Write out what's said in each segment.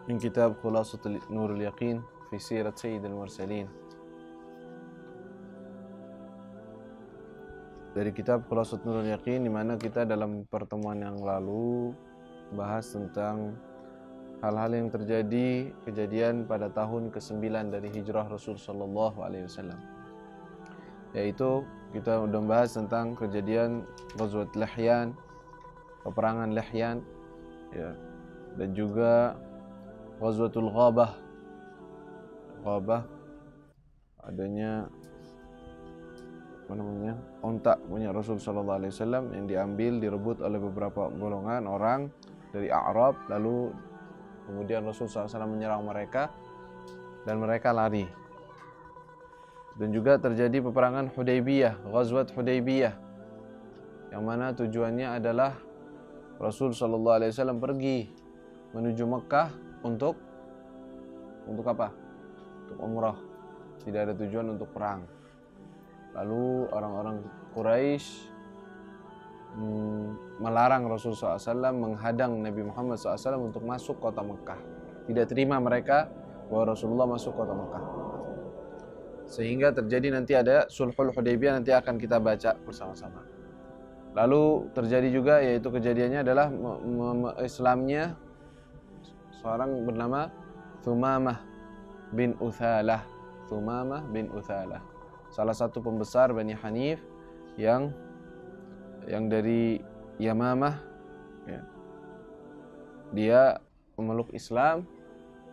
من كتاب خلاصة نور اليقين في سيرة سيد المرسلين. Dari kitab Khulasatul Nurul Yaqin, di mana kita dalam pertemuan yang lalu bahas tentang hal-hal yang terjadi, kejadian pada tahun ke-9 dari hijrah Rasul sallallahu alaihi wasallam. Yaitu kita udah bahas tentang kejadian Ghazwat Lihyan, peperangan Lihyan, ya, dan juga Ghazwatul Ghabah. Ghabah adanya ontak punya Rasul sallallahu alaihi wasallam yang diambil, direbut oleh beberapa golongan orang dari A'rab, lalu kemudian Rasul sallallahu alaihi wasallam menyerang mereka dan mereka lari. Dan juga terjadi peperangan Hudaybiyah, Ghazwat Hudaybiyah, yang mana tujuannya adalah Rasul sallallahu alaihi wasallam pergi menuju Mekah untuk apa? Untuk umrah. Tidak ada tujuan untuk perang. Lalu orang-orang Quraisy melarang Rasul SAW, menghadang Nabi Muhammad SAW untuk masuk kota Mekah. Tidak terima mereka bahwa Rasulullah masuk kota Mekah. Sehingga terjadi nanti ada Sulhul Hudaybiyah, nanti akan kita baca bersama-sama. Lalu terjadi juga, yaitu kejadiannya adalah Islamnya seorang bernama Thumamah bin Uthalah. Thumamah bin Uthalah, salah satu pembesar Bani Hanif yang dari Yamamah, ya. Dia memeluk Islam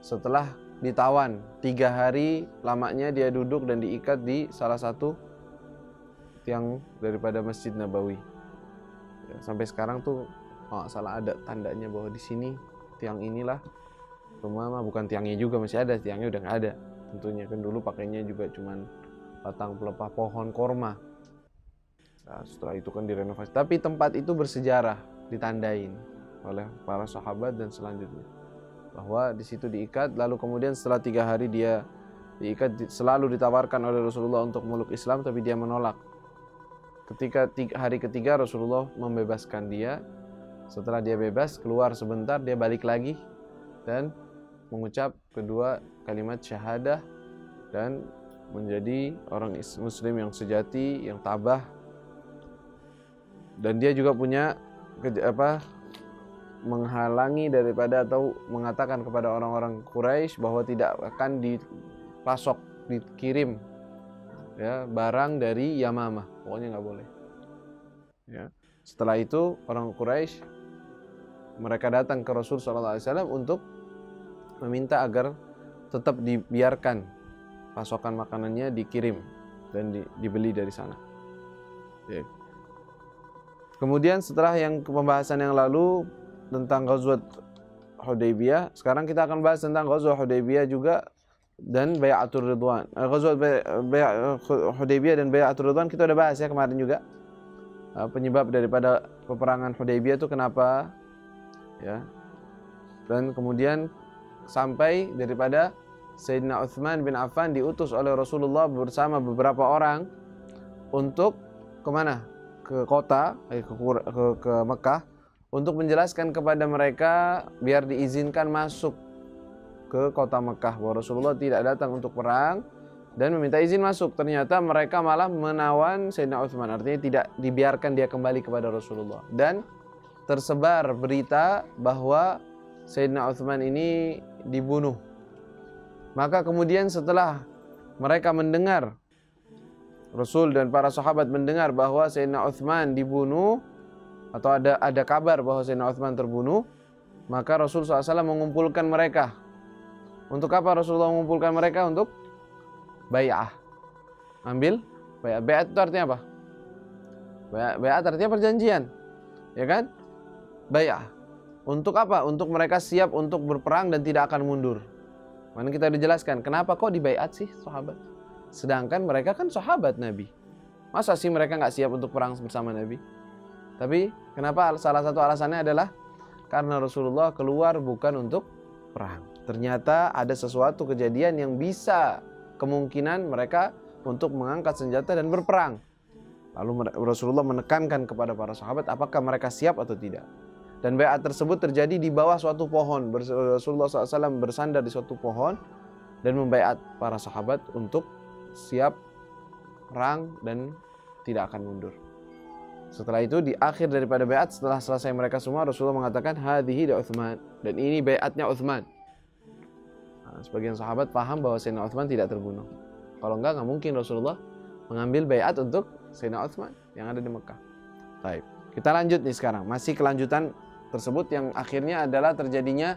setelah ditawan 3 hari lamanya, dia duduk dan diikat di salah satu tiang daripada Masjid Nabawi, ya. Sampai sekarang tuh nggak salah ada tandanya bahwa di sini tiang inilah Thumamah. Bukan tiangnya juga, masih ada, tiangnya udah nggak ada tentunya, kan dulu pakainya juga cuman batang pelepah pohon korma. Nah, setelah itu kan direnovasi. Tapi tempat itu bersejarah, ditandain oleh para sahabat dan selanjutnya, bahwa di situ diikat. Lalu kemudian setelah 3 hari dia diikat, selalu ditawarkan oleh Rasulullah untuk meluk Islam, tapi dia menolak. Ketika hari ketiga Rasulullah membebaskan dia. Setelah dia bebas, keluar sebentar, dia balik lagi dan mengucap kedua kalimat syahadah dan menjadi orang muslim yang sejati, yang tabah. Dan dia juga punya menghalangi daripada atau mengatakan kepada orang-orang Quraisy bahwa tidak akan dipasok, dikirim, ya, barang dari Yamamah, pokoknya nggak boleh, ya. Setelah itu orang Quraisy mereka datang ke Rasul SAW untuk meminta agar tetap dibiarkan pasokan makanannya dikirim dan dibeli dari sana, ya. Kemudian setelah yang pembahasan yang lalu tentang Ghazwat Hudaybiyah, sekarang kita akan bahas tentang Ghazwat Hudaybiyah juga dan Bai'atul Ridwan. Ghazwat Hudaybiyah dan Bai'atul Ridwan kita udah bahas ya kemarin juga. Penyebab daripada peperangan Hudaybiyah itu kenapa, ya. Dan kemudian sampai daripada Sayyidina Utsman bin Affan diutus oleh Rasulullah bersama beberapa orang untuk kemana? Ke kota, ke Mekah, untuk menjelaskan kepada mereka biar diizinkan masuk ke kota Mekah, bahwa Rasulullah tidak datang untuk perang dan meminta izin masuk. Ternyata mereka malah menawan Sayyidina Utsman, artinya tidak dibiarkan dia kembali kepada Rasulullah. Dan tersebar berita bahwa Sayyidina Utsman ini dibunuh. Maka kemudian setelah mereka mendengar, Rasul dan para sahabat mendengar bahwa Sayyidina Utsman dibunuh, atau ada kabar bahwa Sayyidina Utsman terbunuh, maka Rasul SAW mengumpulkan mereka. Untuk apa Rasulullah mengumpulkan mereka? Untuk bai'ah. Ambil bai'ah. Bai'ah itu artinya apa? Bai'ah artinya perjanjian, ya kan? Bai'ah. Untuk apa? Untuk mereka siap untuk berperang dan tidak akan mundur. Mana kita dijelaskan kenapa kok dibaiat sih sahabat? Sedangkan mereka kan sahabat Nabi. Masa sih mereka nggak siap untuk perang bersama Nabi? Tapi kenapa? Salah satu alasannya adalah karena Rasulullah keluar bukan untuk perang. Ternyata ada sesuatu kejadian yang bisa kemungkinan mereka untuk mengangkat senjata dan berperang. Lalu Rasulullah menekankan kepada para sahabat apakah mereka siap atau tidak. Dan baiat tersebut terjadi di bawah suatu pohon. Rasulullah SAW bersandar di suatu pohon dan membaiat para sahabat untuk siap perang dan tidak akan mundur. Setelah itu di akhir daripada baiat, setelah selesai mereka semua, Rasulullah mengatakan hadhihi da Utsman, dan ini baiatnya Utsman. Nah, sebagian sahabat paham bahwa Sayyidina Utsman tidak terbunuh. Kalau enggak mungkin Rasulullah mengambil baiat untuk Sayyidina Utsman yang ada di Mekah. Baik, kita lanjut nih sekarang. Masih kelanjutan tersebut yang akhirnya adalah terjadinya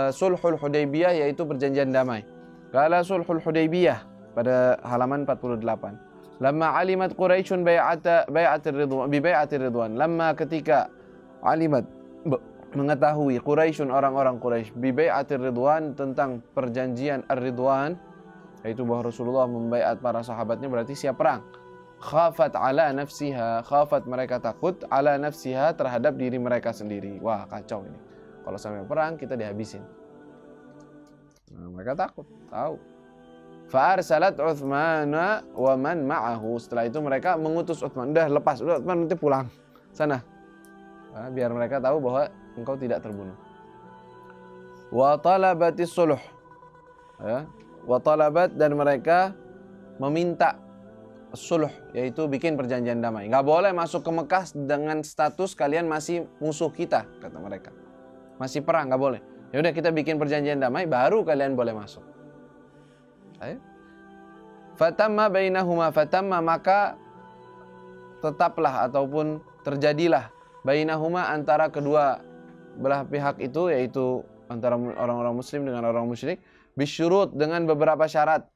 Sulhul Hudaybiyah, yaitu perjanjian damai. Qala Sulhul Hudaybiyah pada halaman 48. Lamma alimat Quraisyun bai'atir ridwan. Lamma ketika alimat mengetahui Quraisyun orang-orang Quraisy bi bai'atir ridwan tentang perjanjian ar-ridwan, yaitu bahwa Rasulullah membaiat para sahabatnya berarti siap perang. Khafat ala nafsiha, khafat mereka takut ala nafsiha terhadap diri mereka sendiri. Wah, kacau ini. Kalau sampai perang kita dihabisin. Nah, mereka takut, tahu. Fa arsalat Utsman wa man ma'ahu. Setelah itu mereka mengutus Utsman, udah lepas, udah Utsman nanti pulang sana. Nah, biar mereka tahu bahwa engkau tidak terbunuh. Wa talabatis suluh. Ya, wa talabat, dan mereka meminta suluh, yaitu bikin perjanjian damai. Nggak boleh masuk ke Mekah dengan status kalian masih musuh kita, kata mereka. Masih perang, nggak boleh. Ya udah kita bikin perjanjian damai, baru kalian boleh masuk. Ayo. Fatamma bainahuma, fatamma maka tetaplah ataupun terjadilah bainahuma antara kedua belah pihak itu, yaitu antara orang-orang muslim dengan orang musyrik, bisyurut dengan beberapa syarat.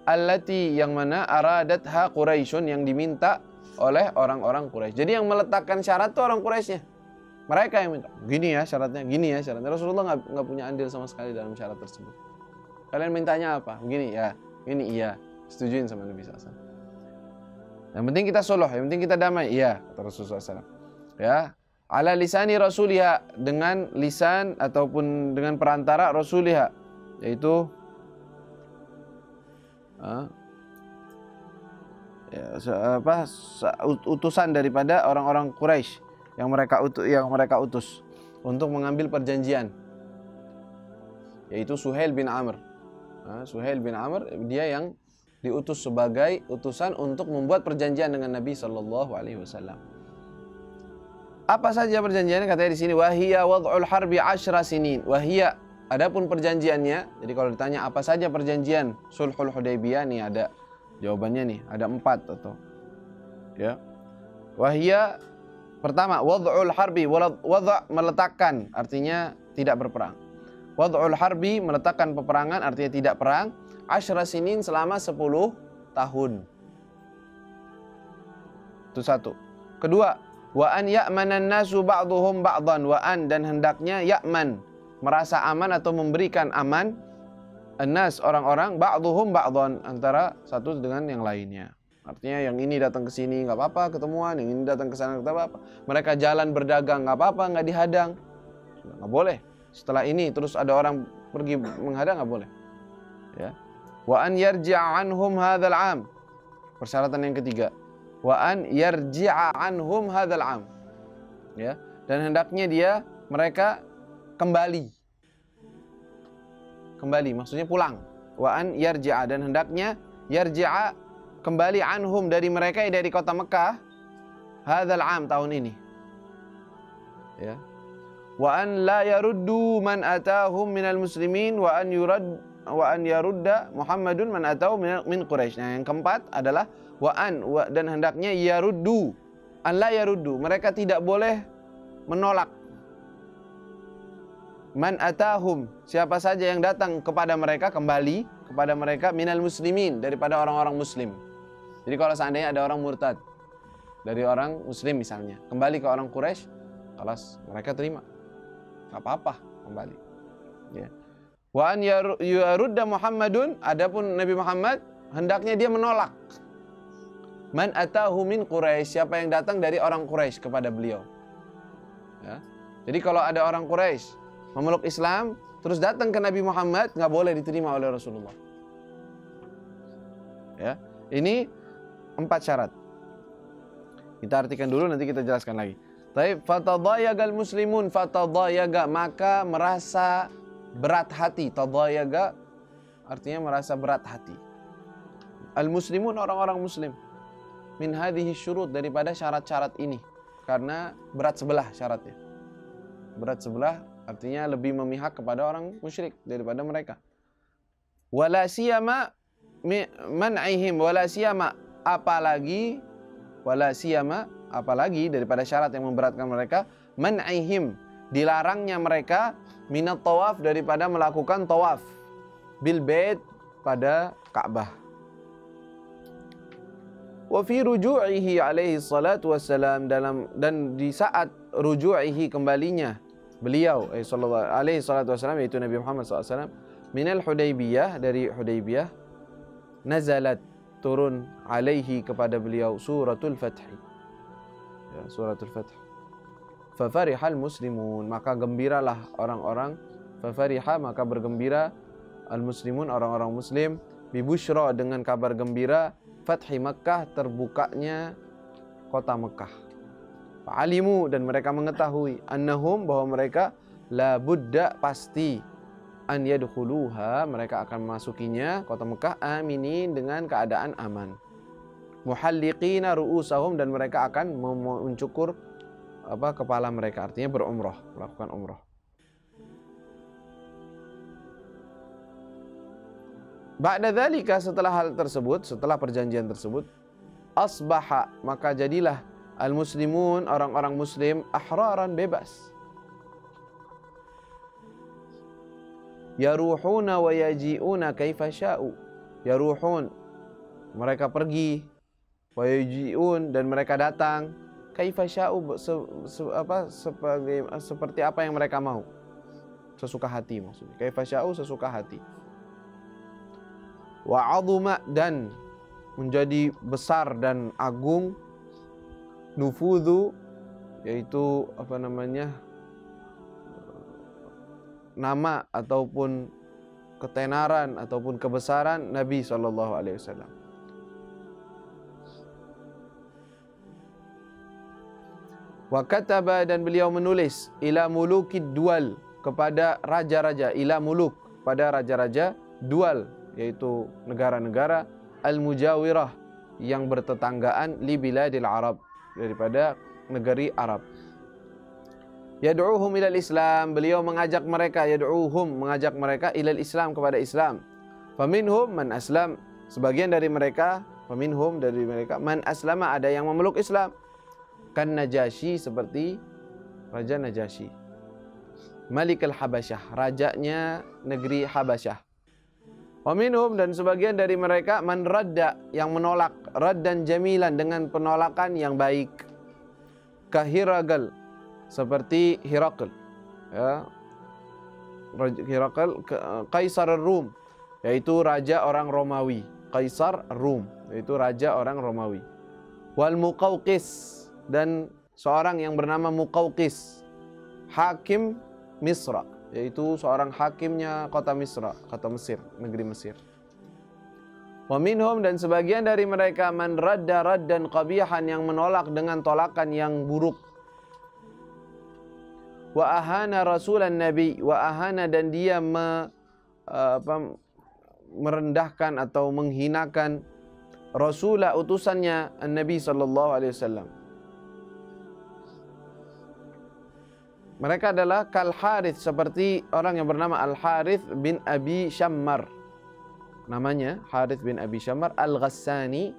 Allati yang mana aradatha Quraisyun, yang diminta oleh orang-orang Quraisy. Jadi yang meletakkan syarat itu orang Quraisynya. Mereka yang minta. Gini ya syaratnya, gini ya syaratnya. Rasulullah nggak punya andil sama sekali dalam syarat tersebut. Kalian mintanya apa? Begini ya, ini iya. Setujuin sama Nabi SAW. Yang penting kita suluh, yang penting kita damai. Iya, kata Rasulullah SAW. Ya, ala lisani rasuliha, dengan lisan ataupun dengan perantara rasuliha, yaitu utusan daripada orang-orang Quraisy yang mereka utus untuk mengambil perjanjian, yaitu Suhail bin Amr. Suhail bin Amr, dia yang diutus sebagai utusan untuk membuat perjanjian dengan Nabi Shallallahu Alaihi Wasallam. Apa saja perjanjiannya? Katanya di sini wahiyya wad'ul harbi 10 sinin. Wahiyya, adapun perjanjiannya. Jadi kalau ditanya apa saja perjanjian Sulhul Hudaybiyah, nih ada jawabannya nih, ada 4 atau ya. Wahiyya, pertama wad'ul harbi, wad' meletakkan, artinya tidak berperang. Wad'ul harbi, meletakkan peperangan, artinya tidak perang. 10 sinin, selama 10 tahun. Itu satu. Kedua, wa an ya'manan nasu ba'duhum ba'dan, wa an, dan hendaknya ya'man, merasa aman atau memberikan aman, an-nas, orang-orang, ba'duhum ba'dan, antara satu dengan yang lainnya. Artinya yang ini datang ke sini nggak apa-apa ketemuan, yang ini datang ke sana nggak apa-apa. Mereka jalan berdagang nggak apa-apa, nggak dihadang. Nggak boleh. Setelah ini terus ada orang pergi menghadang, nggak boleh. Ya. Wa an yarji'a anhum hadzal 'am. Persyaratan yang ketiga. Wa an yarji'a anhum hadzal 'am. Ya, dan hendaknya mereka kembali. Kembali maksudnya pulang. Wa an yarji'a, dan hendaknya yarji'a, kembali, anhum, dari mereka, dari kota Mekah, hadzal 'am, tahun ini. Ya. Wa an la yaruddu man atahum minal muslimin wa an yarudda Muhammadun man atau min Quraisy. Nah, yang keempat adalah dan hendaknya yaruddu, an la yaruddu, mereka tidak boleh menolak, man atahum, siapa saja yang datang kepada mereka, kembali kepada mereka, minal muslimin, daripada orang-orang muslim. Jadi kalau seandainya ada orang murtad dari orang muslim misalnya, kembali ke orang Quraisy, kelas mereka terima, nggak apa-apa, kembali. Ya. Wa an yarudda Muhammadun, adapun Nabi Muhammad hendaknya dia menolak, man atahu min Quraisy, siapa yang datang dari orang Quraisy kepada beliau. Ya. Jadi kalau ada orang Quraisy memeluk Islam terus datang ke Nabi Muhammad, nggak boleh diterima oleh Rasulullah. Ya, ini 4 syarat. Kita artikan dulu, nanti kita jelaskan lagi. Taib, fatadayagal muslimun, fatadayaga, maka merasa berat hati. Tadayaga artinya merasa berat hati. Al-muslimun, orang-orang muslim. Min hadhihi syurut, daripada syarat-syarat ini. Karena berat sebelah syaratnya. Berat sebelah artinya lebih memihak kepada orang musyrik daripada mereka. Wala siyama man'ihim, wala siyama, apalagi daripada syarat yang memberatkan mereka, man'ihim, dilarangnya mereka, minat tawaf, daripada melakukan tawaf, bil bait, pada Ka'bah. Wa fi ruju'ihi alaihi salatu wassalam, dan di saat ruju'ihi, kembalinya beliau alaihi salatu wassalam, yaitu Nabi Muhammad SAW, minal Hudaybiyah, dari Hudaybiyah, nazalat, turun, alaihi, kepada beliau, suratul Fath, ya, suratul Fath. Fafarihal muslimun, maka gembiralah orang-orang, fafariha, maka bergembira, al-muslimun, orang-orang muslim, bibushra, dengan kabar gembira, fathi Makkah, terbukanya kota Mekah. Fa'alimu, dan mereka mengetahui, annahum, bahwa mereka, la budda, pasti, an yadkhuluha, mereka akan memasukinya, kota Mekah, aminin, dengan keadaan aman. Muhalliqina ru'usahum, dan mereka akan mencukur kepala mereka, artinya berumrah, melakukan umrah. Ba'da dzalika, setelah hal tersebut, setelah perjanjian tersebut, asbaha, maka jadilah al-muslimun, orang-orang muslim, ahraran, bebas. Yaruhuna wa yaji'una kaifa sya'u. Yaruhun, mereka pergi, wa yaji'un, dan mereka datang, kaifa sya'u, seperti apa yang mereka mau, sesuka hati maksudnya. Kaifa sya'u, sesuka hati. Wa 'azuma, dan menjadi besar dan agung, nufudhu, yaitu nama ataupun ketenaran ataupun kebesaran Nabi SAW. Wa kataba, dan beliau menulis, ila mulukid dual, kepada raja-raja, ila muluk, pada raja-raja dual, yaitu negara-negara, al-mujawirah, yang bertetanggaan, li biladil Arab, daripada negeri Arab. Yad'uhum ilal Islam, beliau mengajak mereka, yad'uhum, mengajak mereka, ilal Islam, kepada Islam. Faminhum man aslam, sebagian dari mereka, faminhum, dari mereka, man aslama, ada yang memeluk Islam. Kan Najasyi, seperti Raja Najasyi. Malik al-Habasyah, rajanya negeri Habasyah. Waminhum, dan sebagian dari mereka, man radda, yang menolak, raddan jamilan, dengan penolakan yang baik. Kahiragal, seperti Hirakl, ya, Hirakl, Kaisar Rum, yaitu raja orang Romawi. Kaisar Rum, yaitu raja orang Romawi. Wal Muqawqis, dan seorang yang bernama Muqawqis, hakim Misra, yaitu seorang hakimnya kota Misra, kota Mesir, negeri Mesir. Wa minhum, dan sebagian dari mereka, man radda raddan qabihan, yang menolak dengan tolakan yang buruk. Wa ahana rasulan nabi, wa ahana, dan dia merendahkan atau menghinakan rasulah, utusannya, an-nabi sallallahu alaihi wasallam. Mereka adalah kal Harith, seperti orang yang bernama Al-Harith bin Abi Syammar. Namanya Harith bin Abi Syammar Al-Ghassani.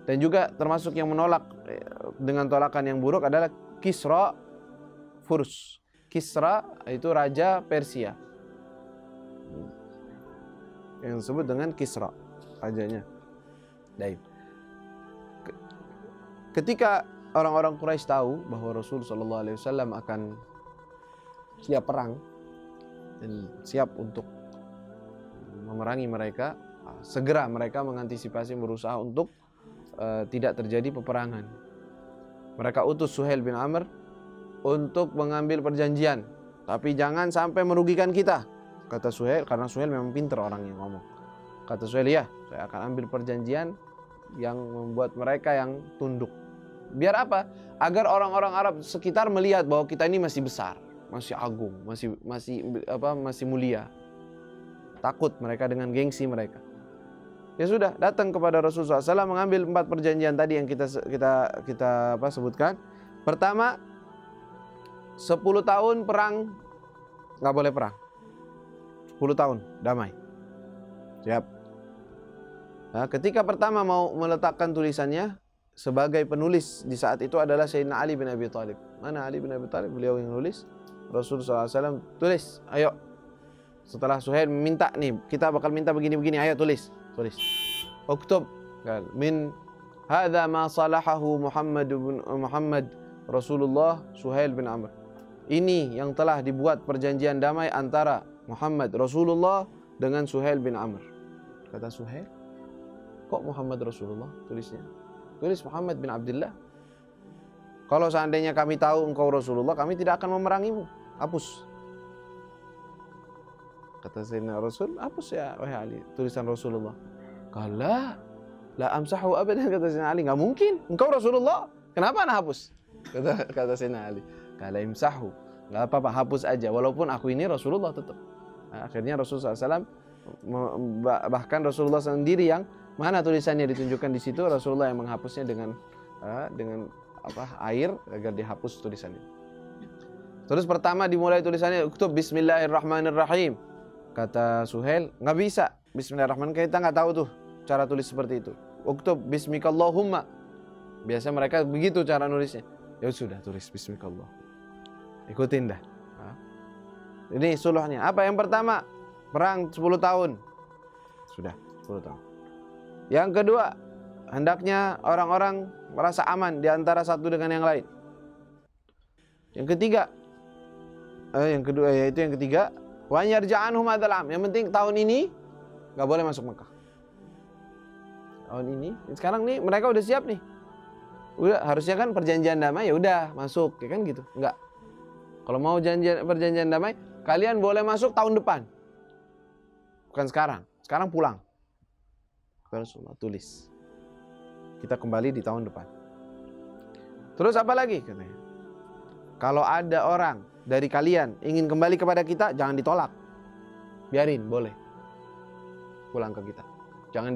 Dan juga termasuk yang menolak dengan tolakan yang buruk adalah Kisra Furs. Kisra itu raja Persia, yang disebut dengan Kisra, rajanya. Baik. Ketika orang-orang Quraisy tahu bahwa Rasul SAW akan siap perang dan siap untuk memerangi mereka, segera mereka mengantisipasi, berusaha untuk tidak terjadi peperangan. Mereka utus Suhail bin Amr untuk mengambil perjanjian, tapi jangan sampai merugikan kita, kata Suhail, karena Suhail memang pintar orang yang ngomong. Kata Suhail, ya, saya akan ambil perjanjian yang membuat mereka yang tunduk, Biar apa? Agar orang-orang Arab sekitar melihat bahwa kita ini masih besar, masih agung, masih mulia. Takut mereka dengan gengsi mereka. Ya sudah, datang kepada Rasulullah SAW mengambil 4 perjanjian tadi yang kita sebutkan. Pertama, 10 tahun perang, nggak boleh perang. 10 tahun damai. Siap. Nah, ketika pertama mau meletakkan tulisannya, sebagai penulis di saat itu adalah Sayyidina Ali bin Abi Thalib. Mana Ali bin Abi Thalib? Beliau yang nulis. Rasulullah SAW tulis, ayo. Setelah Suhail minta nih, kita bakal minta begini-begini, ayo tulis. Uktub. Min hadza ma salahahu Muhammad Rasulullah Suhail bin Amr. Ini yang telah dibuat perjanjian damai antara Muhammad Rasulullah dengan Suhail bin Amr. Kata Suhail, kok Muhammad Rasulullah tulisnya? Tulis Muhammad bin Abdullah. Kalau seandainya kami tahu engkau Rasulullah, kami tidak akan memerangimu. Hapus. Kata Sayyidina Rasul, hapus ya wahai Ali, tulisan Rasulullah. Kala la amsahu abadan, kata Sayyidina Ali, nggak mungkin, engkau Rasulullah, kenapa nak hapus? Kata Sayyidina Ali, kala imsahu, nggak apa-apa, hapus aja, walaupun aku ini Rasulullah tetap. Nah, akhirnya Rasulullah SAW, bahkan Rasulullah sendiri yang mana tulisannya ditunjukkan di situ, Rasulullah yang menghapusnya dengan air agar dihapus tulisannya. Terus pertama dimulai tulisannya, uktub Bismillahirrahmanirrahim. Kata Suhail, nggak bisa Bismillahirrahmanirrahim, kita nggak tahu tuh cara tulis seperti itu. Uktub Bismikallahumma. Biasa mereka begitu cara nulisnya. Ya sudah, tulis Bismikallah. Ikutin dah. Nah, ini suluhnya. Apa yang pertama? Perang 10 tahun. Sudah, 10 tahun. Yang kedua, hendaknya orang-orang merasa aman di antara satu dengan yang lain. Yang ketiga, yaitu yang ketiga, wa yarja'anhum hadzal 'am. Yang penting tahun ini nggak boleh masuk Mekah. Tahun ini, sekarang nih mereka udah siap nih. Udah, harusnya kan perjanjian damai, ya udah masuk, ya kan gitu. Enggak. Kalau mau perjanjian damai, kalian boleh masuk tahun depan. Bukan sekarang. Sekarang pulang. Rasulullah tulis, kita kembali di tahun depan. Terus apa lagi katanya? Kalau ada orang dari kalian ingin kembali kepada kita, jangan ditolak, biarin, boleh pulang ke kita, jangan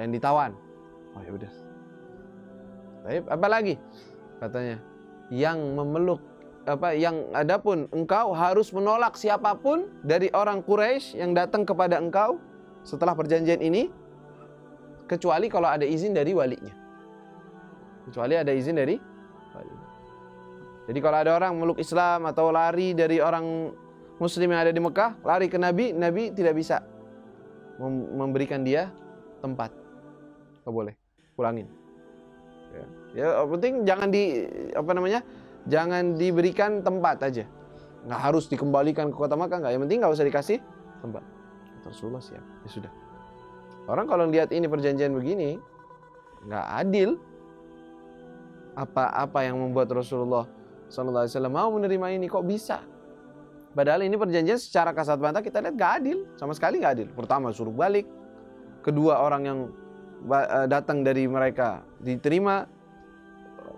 ditawan. Oh ya udah. Baik, apa lagi katanya? Yang memeluk yang adapun engkau harus menolak siapapun dari orang Quraisy yang datang kepada engkau setelah perjanjian ini, kecuali kalau ada izin dari walinya. Kecuali ada izin dari walinya. Jadi kalau ada orang meluk Islam atau lari dari orang Muslim yang ada di Mekah, lari ke Nabi, Nabi tidak bisa memberikan dia tempat. Nggak boleh, pulangin. Ya, penting jangan jangan diberikan tempat aja. Nggak harus dikembalikan ke kota Makkah, nggak. Yang penting nggak usah dikasih tempat. Rasulullah siap. Ya sudah. Orang kalau lihat ini perjanjian begini, nggak adil. Apa yang membuat Rasulullah SAW mau menerima ini? Kok bisa? Padahal ini perjanjian secara kasat mata kita lihat nggak adil, sama sekali nggak adil. Pertama suruh balik, kedua orang yang datang dari mereka diterima.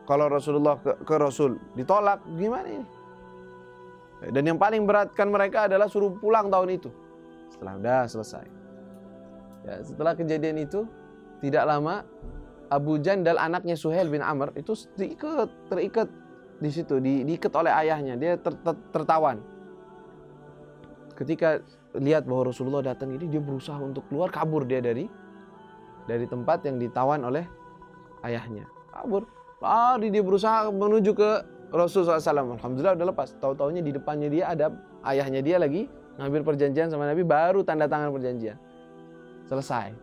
Kalau Rasulullah ke Rasul ditolak, gimana ini? Dan yang paling beratkan mereka adalah suruh pulang tahun itu. Setelah udah selesai. Ya, setelah kejadian itu tidak lama Abu Jandal anaknya Suhail bin Amr itu terikat di situ, diikat oleh ayahnya. Dia tertawan. Ketika lihat bahwa Rasulullah datang ini, dia berusaha untuk keluar, kabur dia dari tempat yang ditawan oleh ayahnya. Kabur. Lari dia berusaha menuju ke Rasulullah SAW. Alhamdulillah udah lepas. Tahu-taunya di depannya dia ada ayahnya dia lagi ngambil perjanjian sama Nabi, baru tanda tangan perjanjian. Selesai.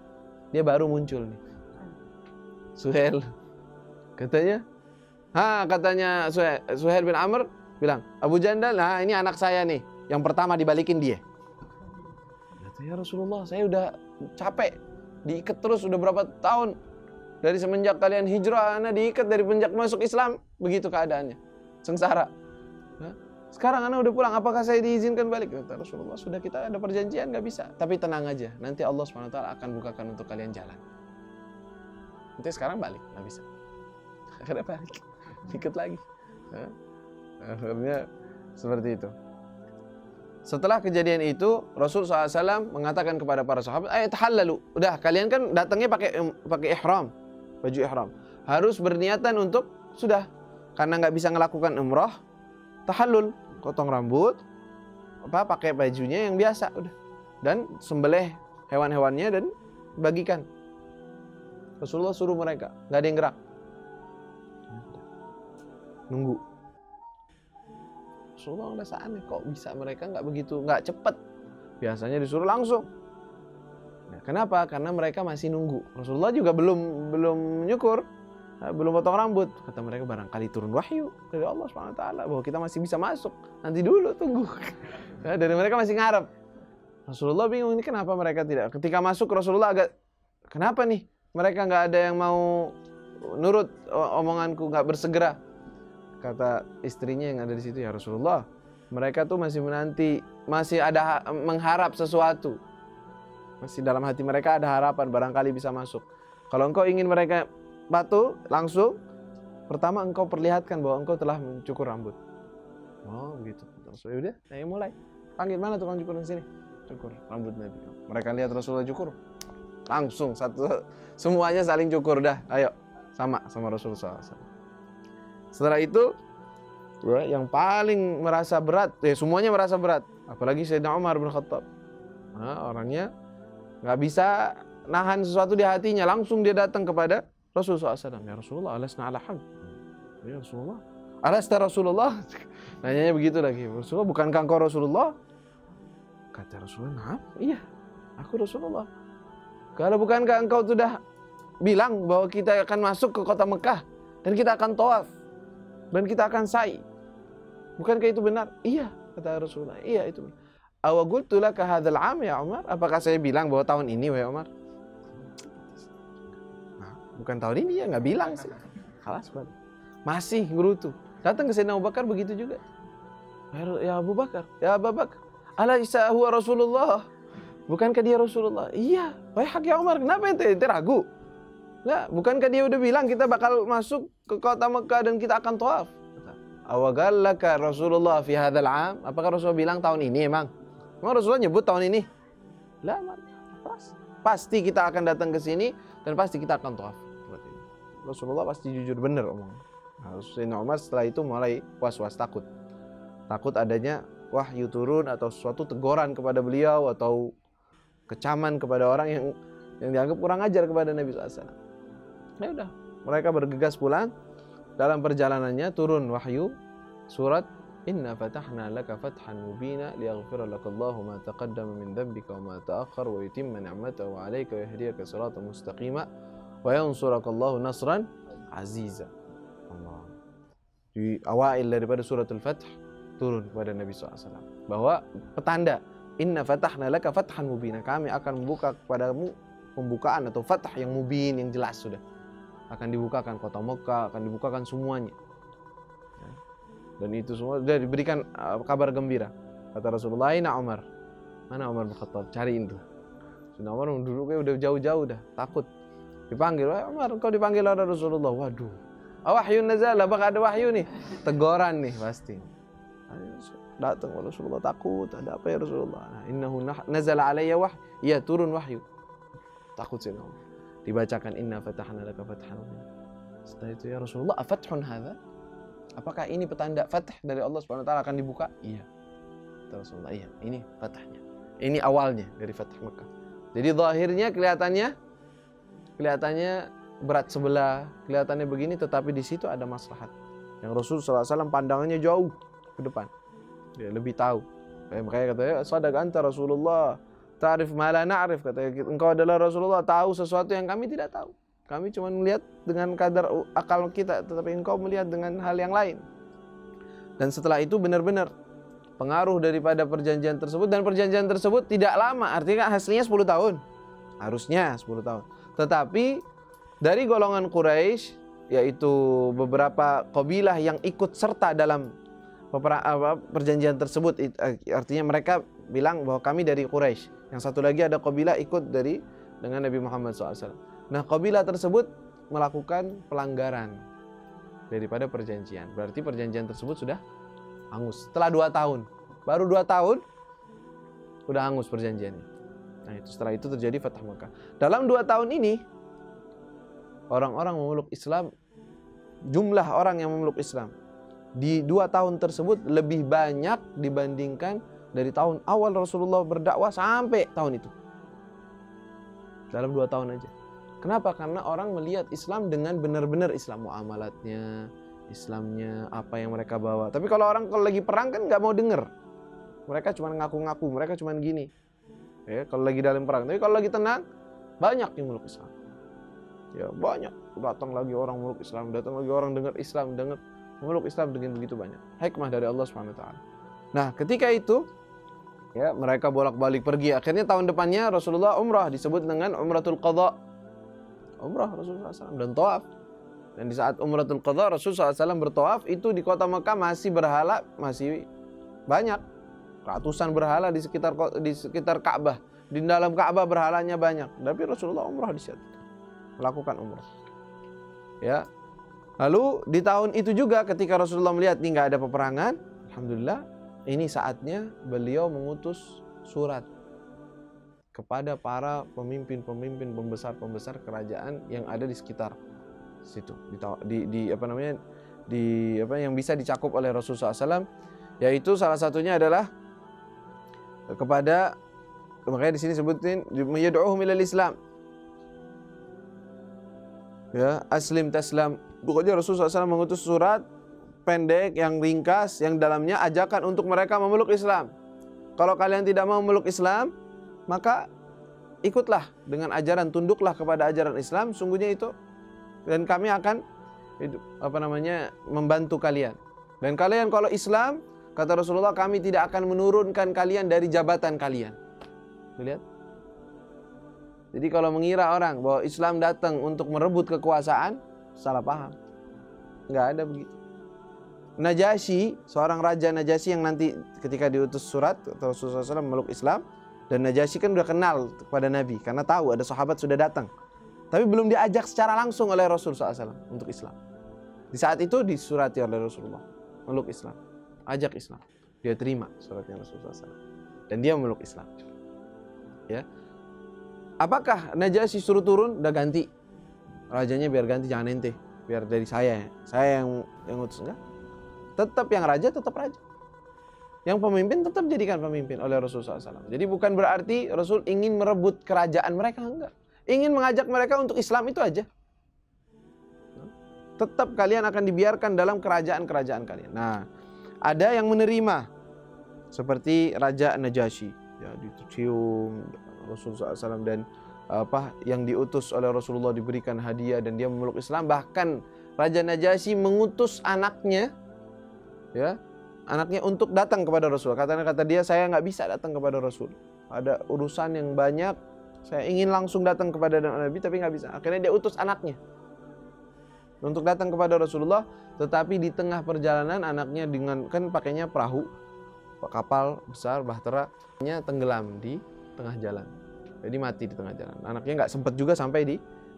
Dia baru muncul nih. Suhail. Katanya Suhail bin Amr bilang, Abu Jandal, nah ini anak saya nih. Yang pertama dibalikin dia. Ya Rasulullah, saya udah capek. Diikat terus udah berapa tahun. Dari semenjak kalian hijrah, ana diikat dari semenjak masuk Islam. Begitu keadaannya. Sengsara. Sekarang ana udah pulang, apakah saya diizinkan balik? Kata Rasulullah, sudah, kita ada perjanjian, nggak bisa. Tapi tenang aja, nanti Allah SWT akan bukakan untuk kalian jalan. Nanti sekarang balik, nggak bisa. akhirnya balik, ikut lagi. Ya. Akhirnya seperti itu. Setelah kejadian itu, Rasul SAW mengatakan kepada para sahabat, ayo tahallalu. Udah, kalian kan datangnya pakai ihram, baju ihram. Harus berniatan untuk sudah, karena nggak bisa melakukan umrah, tahallul, potong rambut, pakai bajunya yang biasa, udah. Dan sembelih hewan-hewannya dan bagikan. Rasulullah suruh mereka, nggak ada yang gerak, nunggu. Rasulullah ngerasa aneh, kok bisa mereka nggak begitu, nggak cepet. Biasanya disuruh langsung. Nah, kenapa? Karena mereka masih nunggu. Rasulullah juga belum nyukur, belum potong rambut. Kata mereka barangkali turun wahyu dari Allah SWT bahwa kita masih bisa masuk. Nanti dulu tunggu. Nah, dari mereka masih ngarep. Rasulullah bingung, ini kenapa mereka tidak. Ketika masuk Rasulullah agak, kenapa nih? Mereka nggak ada yang mau nurut omonganku, nggak bersegera. Kata istrinya yang ada di situ, ya Rasulullah, mereka tuh masih menanti, masih ada mengharap sesuatu. Masih dalam hati mereka ada harapan, barangkali bisa masuk. Kalau engkau ingin mereka patuh, langsung, pertama engkau perlihatkan bahwa engkau telah mencukur rambut. Oh begitu. Terus udah, ayo mulai. Panggil, mana tukang cukur di sini? Cukur rambut Nabi. Mereka lihat Rasulullah cukur, langsung semuanya saling cukur dah. Ayo, sama Rasulullah SAW. Setelah itu, yang paling merasa berat, semuanya merasa berat, apalagi Sayyidina Umar bin Khattab. Nah, orangnya nggak bisa nahan sesuatu di hatinya, langsung dia datang kepada Rasulullah SAW. Ya Rasulullah, alasna ala haq. Ya Rasulullah, alasta Rasulullah. Nanyanya begitu lagi. Rasulullah, bukankah engkau Rasulullah? Kata Rasulullah, nah, iya, aku Rasulullah. Kalau bukankah engkau sudah bilang bahwa kita akan masuk ke kota Mekah dan kita akan tawaf dan kita akan sa'i? Bukankah itu benar? Iya, kata Rasulullah. Iya, itu benar. Awa qultu laka hadzal 'am ya Umar? Apakah saya bilang bahwa tahun ini wahai Umar? Nah, bukan tahun ini ya, nggak bilang sih. Khalas balik. Masih ngerutu. Datang ke Sayyidina Abu Bakar begitu juga. Ya Abu Bakar, ya Abu Bakar, alaisa huwa Rasulullah? Bukankah dia Rasulullah? Iya. Wahai hak ya Umar, kenapa ente ragu? Nah, bukankah dia udah bilang kita bakal masuk ke kota Mekah dan kita akan tawaf? Awagallaka Rasulullah fi hadzal 'am? Apakah Rasulullah bilang tahun ini emang? Emang Rasulullah nyebut tahun ini? Lah, pasti kita akan datang ke sini dan pasti kita akan tawaf. Rasulullah pasti jujur benar omong. Nah, Sayyidina Umar setelah itu mulai was-was, takut. Takut adanya wahyu turun atau sesuatu teguran kepada beliau atau kecaman kepada orang yang dianggap kurang ajar kepada Nabi SAW. Ya udah, mereka bergegas pulang. Dalam perjalanannya turun wahyu surat Inna fatahna laka fathan mubina liyaghfira lakallahu ma taqaddama min dhanbika wa ma ta'akhkhar wa yutimma ni'matahu 'alaika wa yahdiyaka siratan mustaqima wa yansurakallahu nasran aziza. Allah. Di awal daripada surat Al-Fath turun kepada Nabi SAW bahwa petanda Inna fatahna laka fathan mubina, kami akan membuka kepadamu pembukaan atau fathah yang mubin, yang jelas sudah. Akan dibukakan kota Mekah, akan dibukakan semuanya. Dan itu semua sudah diberikan kabar gembira. Kata Rasulullah, "Aina Umar?" Mana Umar bin Khattab? Cariin tuh. Sudah Umar duduknya udah jauh-jauh dah, takut. Dipanggil, "Wahai Umar, engkau dipanggil oleh Rasulullah." Waduh. Wahyun nazal, apakah ada wahyu nih? Teguran nih pasti. Datang Rasulullah, takut, ada apa ya Rasulullah? Nah, innahu nazala alayya wahyu. Iya, turun wahyu. Takut sih Umar. Dibacakan Inna fatahna laka fathan mubina. Setelah itu, ya Rasulullah, afathun hadza? Apakah ini petanda fath dari Allah Subhanahu wa taala akan dibuka? Iya. Kata Rasulullah, iya, ini fathnya. Ini awalnya dari Fath Mekah. Jadi zahirnya kelihatannya berat sebelah, kelihatannya begini, tetapi di situ ada maslahat. Yang Rasul SAW pandangannya jauh ke depan. Dia lebih tahu. Makanya katanya, "Sadaq anta Rasulullah. Ta'rif ma la na'rif," katanya, engkau adalah Rasulullah, tahu sesuatu yang kami tidak tahu. Kami cuma melihat dengan kadar akal kita, tetapi engkau melihat dengan hal yang lain. Dan setelah itu benar-benar pengaruh daripada perjanjian tersebut, dan perjanjian tersebut tidak lama, artinya hasilnya 10 tahun. Harusnya 10 tahun. Tetapi dari golongan Quraisy, yaitu beberapa kabilah yang ikut serta dalam perjanjian tersebut, artinya mereka bilang bahwa kami dari Quraisy. Yang satu lagi ada kabilah ikut dengan Nabi Muhammad SAW. Nah, kabilah tersebut melakukan pelanggaran. daripada perjanjian. Berarti perjanjian tersebut sudah hangus. Setelah 2 tahun, baru 2 tahun udah hangus perjanjiannya. Nah, setelah itu terjadi Fatah Makkah. Dalam 2 tahun ini orang-orang memeluk Islam, jumlah orang yang memeluk Islam di 2 tahun tersebut lebih banyak dibandingkan dari tahun awal Rasulullah berdakwah sampai tahun itu. Dalam 2 tahun aja. Kenapa? Karena orang melihat Islam dengan benar-benar Islam, muamalatnya, Islamnya, apa yang mereka bawa. Tapi kalau orang kalau lagi perang kan nggak mau denger. Mereka cuma ngaku-ngaku, mereka cuma gini. Ya, kalau lagi dalam perang. Tapi kalau lagi tenang, banyak yang meluk Islam. Ya, banyak. Datang lagi orang meluk Islam, datang lagi orang dengar Islam, dengar meluk Islam dengan begitu banyak. Hikmah dari Allah Subhanahu wa taala. Nah, ketika itu ya, mereka bolak-balik pergi. Akhirnya tahun depannya Rasulullah umrah, disebut dengan Umratul Qadha. Umrah Rasulullah SAW dan tawaf. Dan di saat Umratul Qadha Rasulullah SAW bertawaf, itu di kota Mekah masih berhala, masih banyak. Ratusan berhala di sekitar Ka'bah. Di dalam Ka'bah berhalanya banyak. Tapi Rasulullah umrah di situ. Melakukan umrah. Ya. Lalu di tahun itu juga ketika Rasulullah melihat ini nggak ada peperangan, alhamdulillah, ini saatnya beliau mengutus surat kepada para pemimpin-pemimpin pembesar kerajaan yang ada di sekitar situ, yang bisa dicakup oleh Rasulullah SAW, yaitu salah satunya adalah kepada, makanya di sini sebutin yad'uhum ilal Islam, ya, aslim taslam. Pokoknya Rasulullah SAW mengutus surat pendek yang ringkas yang dalamnya ajakan untuk mereka memeluk Islam. Kalau kalian tidak mau memeluk Islam, maka ikutlah dengan ajaran, tunduklah kepada ajaran Islam, sungguhnya itu, dan kami akan membantu kalian. Dan kalian kalau Islam, kata Rasulullah, kami tidak akan menurunkan kalian dari jabatan kalian. Lihat. Jadi kalau mengira orang bahwa Islam datang untuk merebut kekuasaan, salah paham. Nggak ada begitu. Najasyi, seorang raja Najasyi yang nanti ketika diutus surat atau Rasulullah SAW memeluk Islam, dan Najasyi kan udah kenal kepada Nabi karena tahu ada sahabat sudah datang, tapi belum diajak secara langsung oleh Rasulullah SAW untuk Islam. Di saat itu disurati oleh Rasulullah meluk Islam, ajak Islam, dia terima suratnya Rasulullah SAW dan dia memeluk Islam. Ya, apakah Najasyi suruh turun? Udah ganti rajanya, biar ganti, jangan ente, biar dari saya yang utus. Enggak, tetap yang raja tetap raja, yang pemimpin tetap jadikan pemimpin oleh Rasulullah SAW. Jadi bukan berarti Rasul ingin merebut kerajaan mereka, enggak. Ingin mengajak mereka untuk Islam, itu aja. Tetap kalian akan dibiarkan dalam kerajaan-kerajaan kalian. Nah, ada yang menerima seperti Raja Najasyi, ya, dicium Rasulullah SAW, dan yang diutus oleh Rasulullah diberikan hadiah dan dia memeluk Islam. Bahkan Raja Najasyi mengutus anaknya, ya, anaknya untuk datang kepada Rasul. Kata dia, saya nggak bisa datang kepada Rasul, ada urusan yang banyak, saya ingin langsung datang kepada Nabi tapi nggak bisa. Akhirnya dia utus anaknya untuk datang kepada Rasulullah, tetapi di tengah perjalanan anaknya dengan, kan pakainya perahu, kapal besar bahtera, tenggelam di tengah jalan, jadi mati di tengah jalan. Anaknya nggak sempat juga sampai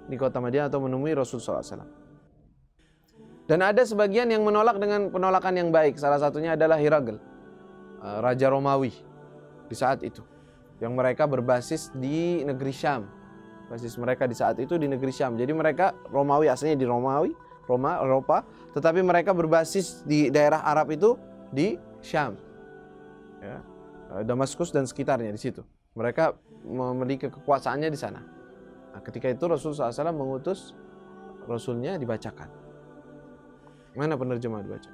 di kota Madinah atau menemui Rasulullah SAW. Dan ada sebagian yang menolak dengan penolakan yang baik. Salah satunya adalah Hiraql, Raja Romawi di saat itu, yang mereka berbasis di negeri Syam. Basis mereka di saat itu di negeri Syam. Jadi mereka Romawi, aslinya di Roma, Eropa, tetapi mereka berbasis di daerah Arab itu di Syam, ya, Damaskus dan sekitarnya di situ. Mereka memiliki kekuasaannya di sana. Nah, ketika itu Rasulullah SAW mengutus Rasulnya dibacakan. Mana penerjemah dibaca?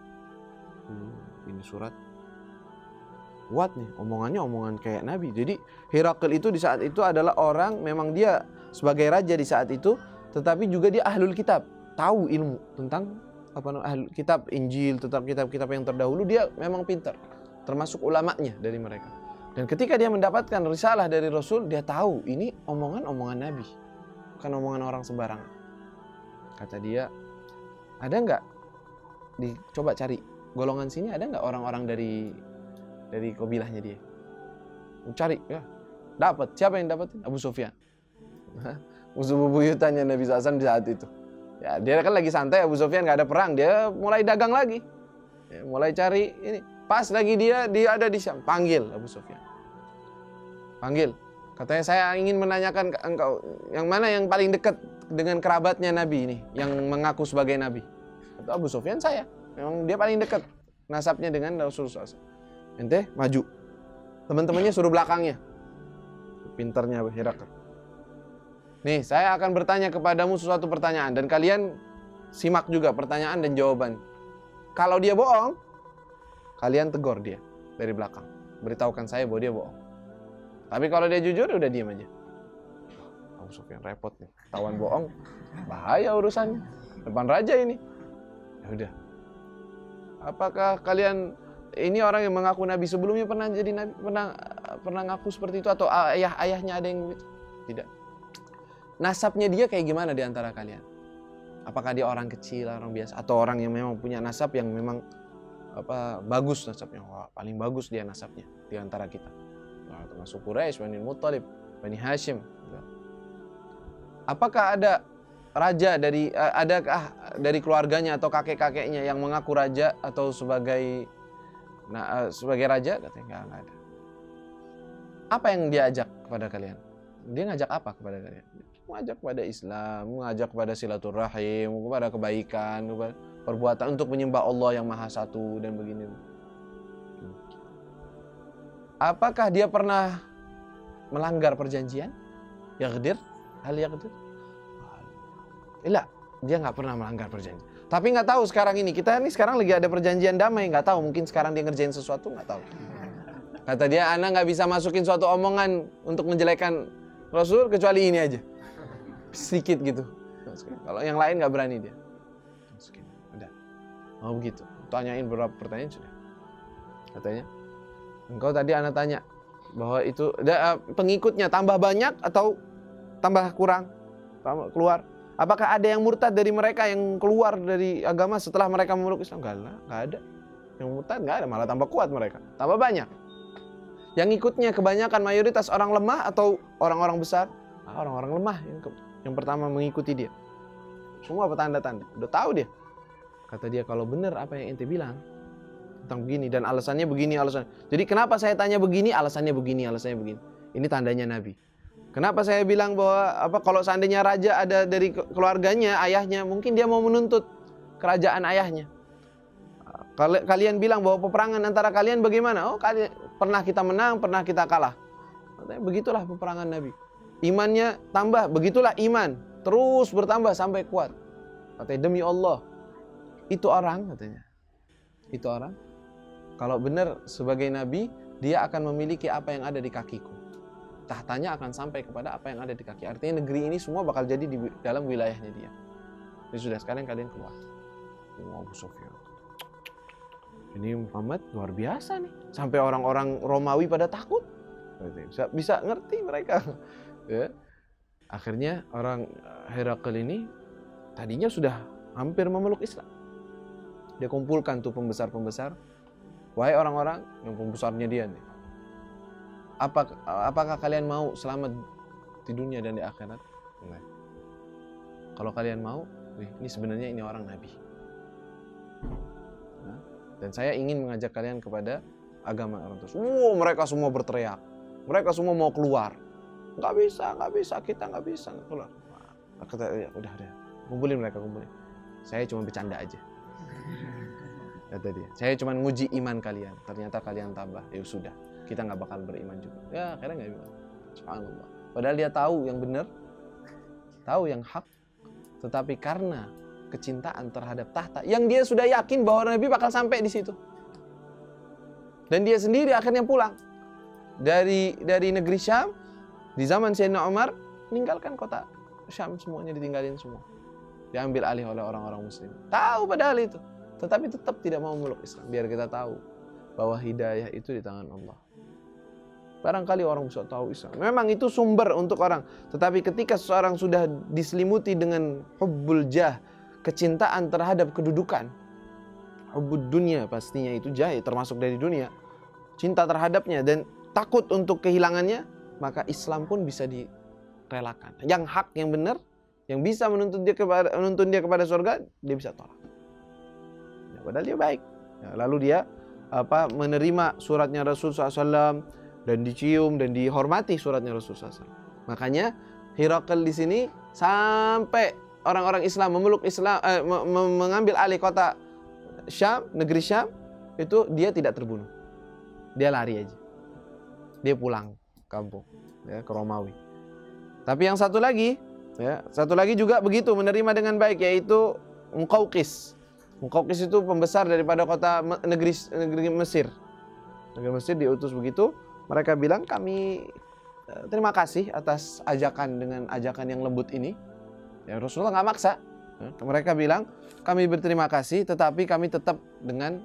Ini surat kuat nih, omongannya omongan kayak Nabi. Jadi Hiraql itu di saat itu adalah orang, memang dia sebagai raja di saat itu, tetapi juga dia ahlul kitab, tahu ilmu tentang ahlul kitab, Injil, tentang kitab-kitab yang terdahulu. Dia memang pintar, termasuk ulamanya dari mereka. Dan ketika dia mendapatkan risalah dari Rasul, dia tahu ini omongan Nabi, bukan omongan orang sembarangan. Kata dia, ada nggak, dicoba cari golongan sini, ada nggak orang-orang dari kabilahnya dia? Cari, ya, dapat. Siapa yang dapatin? Abu Sufyan, musuh bebuyutannya Nabi SAW di saat itu. Ya, dia kan lagi santai, Abu Sufyan nggak ada perang, dia mulai dagang lagi. Ya, mulai cari ini. Pas lagi dia ada di Syam, panggil Abu Sufyan. Panggil. Katanya, saya ingin menanyakan ke engkau, yang mana yang paling dekat dengan kerabatnya Nabi ini, yang mengaku sebagai Nabi. Kata Abu Sufyan, saya. Memang dia paling dekat nasabnya dengan Rasulullah SAW. Ente maju. Teman-temannya suruh belakangnya. Pinternya Herakl. Nih, saya akan bertanya kepadamu sesuatu pertanyaan dan kalian simak juga pertanyaan dan jawaban. Kalau dia bohong, kalian tegur dia dari belakang. Beritahukan saya bahwa dia bohong. Tapi kalau dia jujur, udah diam aja. Abu Sufyan repot nih. Ketahuan bohong, bahaya urusannya. Depan raja ini. Ya udah. Apakah kalian ini orang yang mengaku nabi sebelumnya pernah jadi nabi, pernah ngaku seperti itu, atau ayahnya ada yang gitu? Tidak. Nasabnya dia kayak gimana di antara kalian? Apakah dia orang kecil, orang biasa, atau orang yang memang punya nasab yang memang bagus nasabnya? Wah, paling bagus dia nasabnya di antara kita. Nah, termasuk Quraisy, Bani Muttalib, Bani Hashim. Apakah ada raja dari keluarganya atau kakek-kakeknya yang mengaku raja atau sebagai raja? Katanya enggak ada. Apa yang dia ajak kepada kalian? Dia ngajak apa kepada kalian? Mengajak kepada Islam, mengajak kepada silaturahim, kepada kebaikan, kepada perbuatan untuk menyembah Allah yang Maha Satu dan begini. Apakah dia pernah melanggar perjanjian? Yaghdir? Hal yaghdir? Tidak, dia nggak pernah melanggar perjanjian. Tapi nggak tahu sekarang ini, kita ini sekarang lagi ada perjanjian damai, nggak tahu, mungkin sekarang dia ngerjain sesuatu, nggak tahu. Kata dia, ana nggak bisa masukin suatu omongan untuk menjelekkan Rasul kecuali ini aja. Sedikit gitu. Kalau yang lain nggak berani dia. Udah. Oh begitu. Tanyain beberapa pertanyaan sudah. Katanya, engkau tadi anak tanya bahwa itu pengikutnya tambah banyak atau tambah kurang, keluar. Apakah ada yang murtad dari mereka yang keluar dari agama setelah mereka memeluk Islam? Nggak ada. Yang murtad nggak ada, malah tambah kuat mereka, tambah banyak. Yang ikutnya kebanyakan mayoritas orang lemah atau orang-orang besar? Orang-orang lemah yang pertama mengikuti dia. Semua petanda-tanda, udah tahu dia. Kata dia, kalau benar apa yang ente bilang tentang begini dan alasannya begini, alasannya. Jadi kenapa saya tanya begini, alasannya begini, alasannya begini. Ini tandanya Nabi. Kenapa saya bilang bahwa kalau seandainya raja ada dari keluarganya, ayahnya, mungkin dia mau menuntut kerajaan ayahnya. Kalian bilang bahwa peperangan antara kalian bagaimana? Oh, kalian pernah kita menang, pernah kita kalah. Katanya, begitulah peperangan Nabi. Imannya tambah, begitulah iman. Terus bertambah sampai kuat. Katanya, demi Allah, itu orang, katanya. Itu orang, kalau benar sebagai Nabi, dia akan memiliki apa yang ada di kakiku. Tahtanya akan sampai kepada apa yang ada di kaki. Artinya negeri ini semua bakal jadi di dalam wilayahnya dia. Jadi sudah, sekarang kalian keluar. Abu Sufyan. Ini Muhammad luar biasa nih. Sampai orang-orang Romawi pada takut. Bisa ngerti mereka. Ya. Akhirnya orang Herakl ini tadinya sudah hampir memeluk Islam. Dia kumpulkan tuh pembesar-pembesar. Wahai orang-orang, yang pembesarnya dia nih. Apakah kalian mau selamat di dunia dan di akhirat? Enggak. Kalau kalian mau, ini sebenarnya ini orang Nabi. Dan saya ingin mengajak kalian kepada agama orang tua. Mereka semua berteriak. Mereka semua mau keluar. Nggak bisa, kita nggak bisa keluar. Kata, ya, udah, kumpulin mereka, kumpulin. Saya cuma bercanda aja. Kata dia, saya cuma nguji iman kalian. Ternyata kalian tambah, ya sudah, kita nggak bakal beriman juga. Ya, akhirnya nggak beriman. Subhanallah. Padahal dia tahu yang benar, tahu yang hak, tetapi karena kecintaan terhadap tahta yang dia sudah yakin bahwa Nabi bakal sampai di situ. Dan dia sendiri akhirnya pulang dari negeri Syam di zaman Sayyidina Umar, meninggalkan kota Syam, semuanya ditinggalin semua. Diambil alih oleh orang-orang muslim. Tahu padahal itu, tetapi tetap tidak mau memeluk Islam. Biar kita tahu bahwa hidayah itu di tangan Allah. Barangkali orang bisa tahu Islam. Memang itu sumber untuk orang. Tetapi ketika seseorang sudah diselimuti dengan hubbul jah, kecintaan terhadap kedudukan, hubbud dunia, pastinya itu jah, termasuk dari dunia, cinta terhadapnya dan takut untuk kehilangannya, maka Islam pun bisa direlakan. Yang hak, yang benar, yang bisa menuntun dia kepada surga, dia bisa tolak. Ya, padahal dia baik. Ya, lalu dia menerima suratnya Rasul SAW dan dicium dan dihormati suratnya Rasul SAW. Makanya Hirakl di sini sampai orang-orang Islam memeluk Islam, mengambil alih kota Syam, negeri Syam, itu dia tidak terbunuh. Dia lari aja. Dia pulang kampung, ya, ke Romawi. Tapi yang satu lagi juga begitu menerima dengan baik, yaitu Muqawqis. Muqawqis itu pembesar daripada kota negeri Mesir. Negeri Mesir diutus begitu. Mereka bilang, kami terima kasih atas dengan ajakan yang lembut ini. Ya, Rasulullah nggak maksa. Mereka bilang, kami berterima kasih, tetapi kami tetap dengan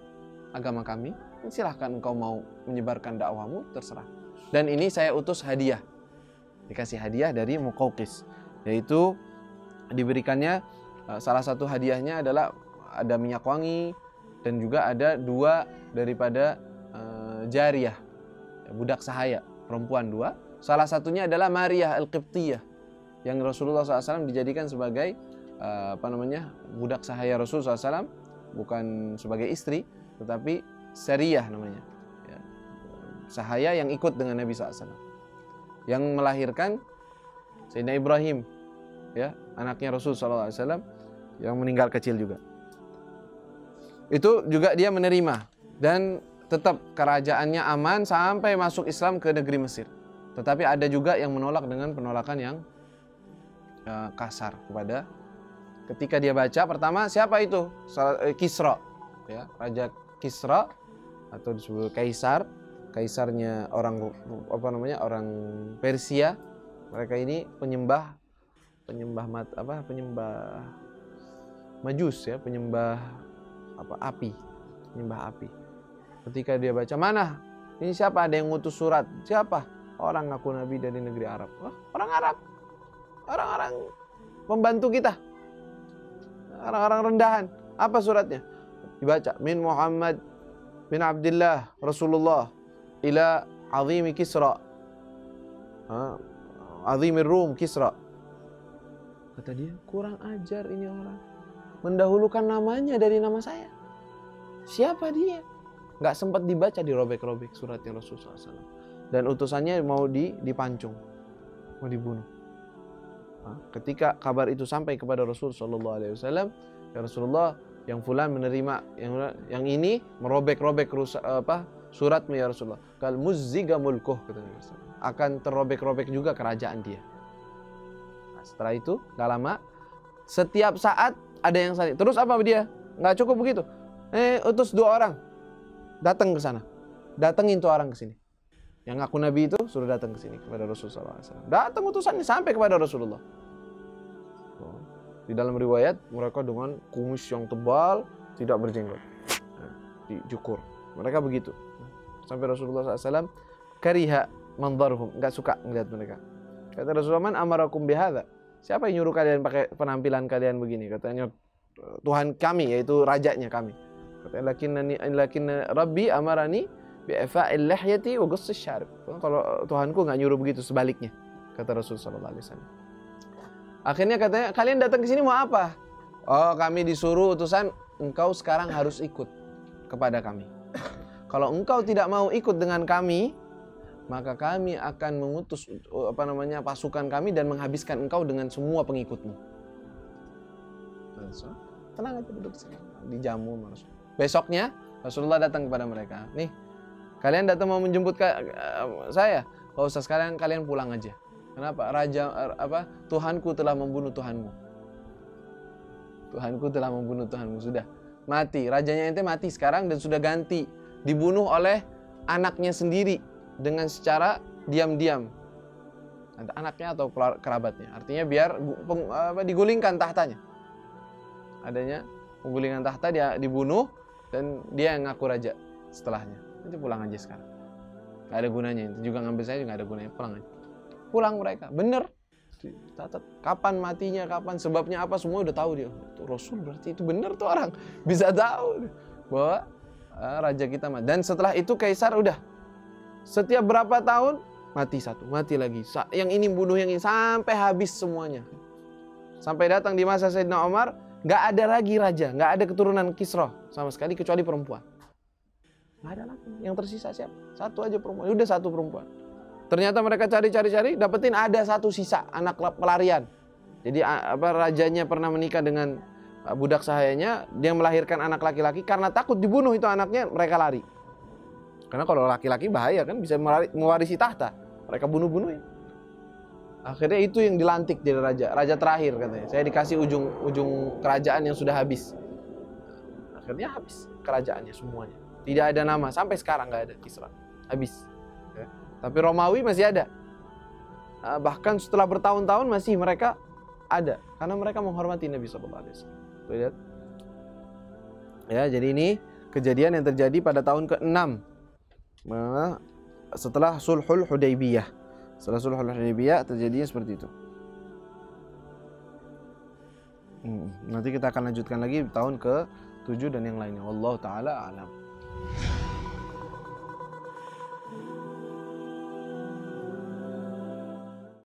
agama kami. Silahkan engkau mau menyebarkan dakwahmu, terserah. Dan ini saya utus hadiah. Dikasih hadiah dari Muqawqis. Yaitu diberikannya, salah satu hadiahnya adalah ada minyak wangi, dan juga ada 2 daripada jariyah, budak sahaya, perempuan 2. Salah satunya adalah Maryah Al-Qibtiyah, yang Rasulullah SAW dijadikan sebagai budak sahaya Rasulullah SAW, bukan sebagai istri, tetapi Sariyah namanya, ya, sahaya yang ikut dengan Nabi SAW, yang melahirkan Sayyidina Ibrahim, ya, anaknya Rasulullah SAW, yang meninggal kecil juga. Itu juga dia menerima, dan tetap kerajaannya aman sampai masuk Islam ke negeri Mesir. Tetapi ada juga yang menolak dengan penolakan yang kasar kepada, ketika dia baca pertama, siapa itu? Kisra, ya, Raja Kisra atau disebut kaisarnya orang orang Persia. Mereka ini penyembah Majus, ya, penyembah api. Ketika dia baca, mana? Ini siapa? Ada yang ngutus surat. Siapa? Orang ngaku nabi dari negeri Arab. Orang Arab. Orang-orang pembantu kita. Orang-orang rendahan. Apa suratnya? Dibaca, min Muhammad bin Abdullah Rasulullah ila azimi Kisra. Azimir Rum Kisra. Kata dia, kurang ajar ini orang. Mendahulukan namanya dari nama saya. Siapa dia? Nggak sempat dibaca, dirobek-robek suratnya Rasulullah SAW. Dan utusannya mau dipancung, mau dibunuh. Ketika kabar itu sampai kepada Rasulullah SAW, ya Rasulullah, yang fulan menerima, yang ini merobek-robek suratmu ya Rasulullah. Kal muzziga mulkuh, kata Nabi SAW. Akan terrobek-robek juga kerajaan dia. Nah, setelah itu, gak lama, setiap saat ada yang saling. Terus apa dia? Nggak cukup begitu. Utus 2 orang datang ke sana. Datengin tuh orang ke sini. Yang ngaku nabi itu suruh datang ke sini kepada Rasulullah SAW. Datang utusannya sampai kepada Rasulullah. Di dalam riwayat mereka dengan kumis yang tebal, tidak berjenggot, dicukur. Mereka begitu. Sampai Rasulullah SAW kariha mandarhum, nggak suka melihat mereka. Kata Rasulullah, man amarakum bihadza? Siapa yang nyuruh kalian pakai penampilan kalian begini? Katanya Tuhan kami, yaitu rajanya kami. Katanya lakin Rabbi amarani bi'ifa'il lihyati wa qussis syarib. Kalau Tuhanku nggak nyuruh begitu, sebaliknya, kata Rasulullah SAW. Akhirnya katanya, kalian datang ke sini mau apa? Oh, kami disuruh utusan, engkau sekarang harus ikut kepada kami. Kalau engkau tidak mau ikut dengan kami, maka kami akan mengutus pasukan kami dan menghabiskan engkau dengan semua pengikutmu. Tenang aja, duduk sini, dijamu. Besoknya Rasulullah datang kepada mereka. Nih, kalian datang mau menjemput saya? Gak usah, sekalian kalian pulang aja. Kenapa? Tuhanku telah membunuh Tuhanmu. Tuhanku telah membunuh Tuhanmu. Sudah mati. Rajanya ente mati sekarang dan sudah ganti. Dibunuh oleh anaknya sendiri dengan secara diam-diam. Anaknya atau kerabatnya. Artinya biar digulingkan tahtanya. Adanya penggulingkan tahta, dia dibunuh dan dia yang ngaku raja setelahnya. Nanti pulang aja sekarang. Gak ada gunanya. Itu juga ngambil saya juga gak ada gunanya. Pulang aja. Pulang mereka, bener, catat kapan matinya, kapan sebabnya apa, semua udah tahu dia. Itu Rasul, berarti itu bener tuh orang bisa tahu bahwa raja kita mati. Dan setelah itu kaisar udah setiap berapa tahun mati satu, mati lagi. Yang ini bunuh yang ini sampai habis semuanya, Sampai datang di masa Sayyidina Umar, nggak ada lagi raja, nggak ada keturunan Kisra sama sekali kecuali perempuan. Nggak ada lagi. Yang tersisa siapa? Satu aja perempuan. Udah satu perempuan. Ternyata mereka cari-cari, dapetin ada satu sisa anak pelarian. Jadi rajanya pernah menikah dengan budak sahayanya, dia melahirkan anak laki-laki, karena takut dibunuh itu anaknya, mereka lari. Karena kalau laki-laki bahaya kan, bisa mewarisi tahta. Mereka bunuh-bunuhin. Akhirnya itu yang dilantik jadi raja terakhir katanya. Saya dikasih ujung kerajaan yang sudah habis. Akhirnya habis kerajaannya semuanya. Tidak ada nama, sampai sekarang nggak ada Kisra. Habis. Ya. Tapi Romawi masih ada. Bahkan setelah bertahun-tahun masih mereka ada. Karena mereka menghormati Nabi SAW. Lihat. Ya, jadi ini kejadian yang terjadi pada tahun ke-6 setelah Sulhul Hudaybiyah. Setelah Sulhul Hudaybiyah terjadinya seperti itu. Nanti kita akan lanjutkan lagi tahun ke-7 dan yang lainnya. Wallahu taala a'lam.